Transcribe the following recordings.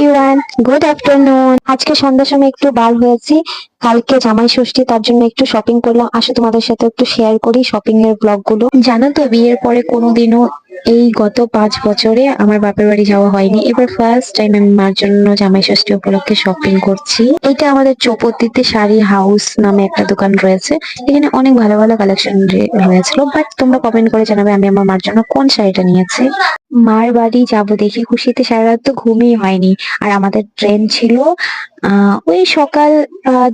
Everyone, good afternoon. আজকে সন্ধ্যার সময় একটু বার হয়েছি, কালকে জামাই ষষ্ঠী, তার জন্য একটু শপিং করলাম। আসো তোমাদের সাথে একটু শেয়ার করি শপিং এর ব্লগ গুলো। জানো তো, বিয়ের পরে কোনোদিনও এই গত 5 বছরে আমার বাপের বাড়ি যাওয়া হয়নি। এবার ফার্স্ট টাইম আমি মার জন্য জামাই ষষ্ঠী উপলক্ষে শপিং করছি। এটা আমাদের চৌপত্তিতে শাড়ি হাউস নামে একটা দোকান রয়েছে। এখানে অনেক ভালো ভালো কালেকশন রয়েছিল, বাট তোমরা কমেন্ট করে জানাবে আমি আমার মার জন্য কোন শাড়িটা নিয়েছি। মার বাড়ি যাবো দেখে খুশিতে সারা রাত তো ঘুমই হয়নি। আর আমাদের ট্রেন ছিল ওই সকাল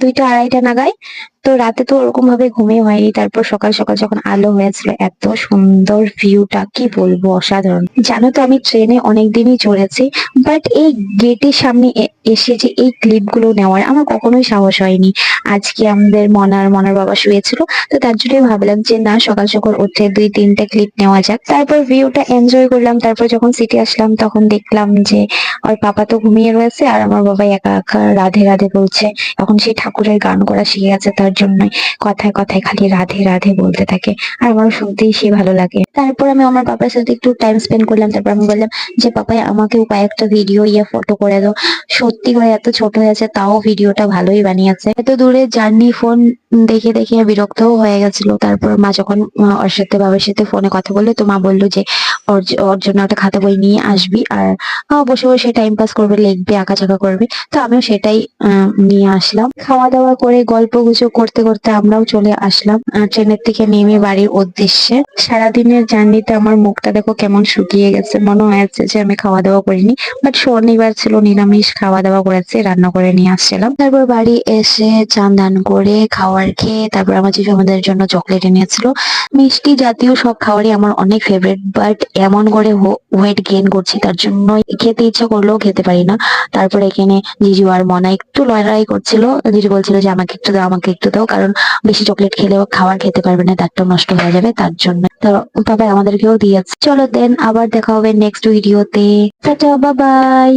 2টা 2:30 নাগাদ। তো রাতে তো ওরকম ভাবে ঘুমিয়ে হয়নি। তারপর সকাল সকাল যখন আলো হয়েছিল, এত সুন্দর ভিউটা কি বলবো, অসাধারণ। জানো তো, আমি ট্রেনে অনেকদিনই চড়েছি, বাট এই গেটের সামনে এসে যে এই ক্লিপ গুলো নেওয়ার আমার কখনোই সাহস হয়নি। আজকে আমাদের মনার বাবা শুয়েছিল, তো তার জন্যই ভাবলাম যে না, সকাল সকাল উঠে 2-3টা ক্লিপ নেওয়া যাক। তারপর ভিউটা এনজয় করলাম। তারপর যখন সিটি আসলাম তখন দেখলাম যে ওর পাপা তো ঘুমিয়ে রয়েছে, আর আমার বাবা একা একা রাধে রাধে বলছে। এখন সেই ঠাকুরের গান করা শিখে গেছে, তার জন্য কথায় কথায় খালি রাধে রাধে বলতে থাকে। আর আমারও শুনতেই সে ভালো লাগে। তারপর আমি আমার পাপার সাথে একটু টাইম স্পেন্ড করলাম। তারপর আমি বললাম যে পাপাই, আমাকেও কয়েকটা ভিডিও ফটো করে দাও। সত্যি করে এত ছোট হয়েছে, তাও ভিডিওটা ভালোই বানিয়েছে। এত দূরে জার্নি ফোন দেখে দেখে বিরক্তও হয়ে গেছিল। তারপর মা যখন ওর সাথে বাবার সাথে ফোনে কথা বললো, তো মা বললো যে ওর জন্য একটা খাতা বই নিয়ে আসবি, আর বসে বসে টাইম পাস করবে, লিখবে, আঁকাঝাঁকা করবে। তো আমিও সেটাই নিয়ে আসলাম। খাওয়া দাওয়া করে গল্প গুজব করতে করতে আমরাও চলে আসলাম ট্রেনের থেকে নেমে বাড়ির উদ্দেশ্যে। সারাদিনের জার্নিতে আমার মুখটা দেখো কেমন শুকিয়ে গেছে, মনে হয়েছে যে আমি খাওয়া দাওয়া করিনি। বাট শনিবার ছিল, নিরামিষ খাওয়া দাওয়া করেছে, রান্না করে নিয়ে আসছিলাম। তারপর বাড়ি এসে চান দান করে খাওয়ার খেয়ে তারপর আমার জিজু আমাদের জন্য চকলেট এনেছিল। মিষ্টি জাতীয় সব খাবারই আমার অনেক ফেভারিট, বাট এমন করে ওয়েট গেইন করছি, তার জন্য খেতে ইচ্ছা করলেও খেতে পারি না। তারপর এখানে জিজু আর মনা একটু লড়াই করছিল। জিজু বলছিল যে আমাকে একটু দাও, আমাকে একটু দাও, কারণ বেশি চকলেট খেলেও খাবার খেতে পারবে না, দাঁতটা নষ্ট হয়ে যাবে, তার জন্য। তো বাবা আমাদেরকেও দিয়েছে। চলো দেন, আবার দেখা হবে নেক্সট ভিডিওতে। Tata, bye bye.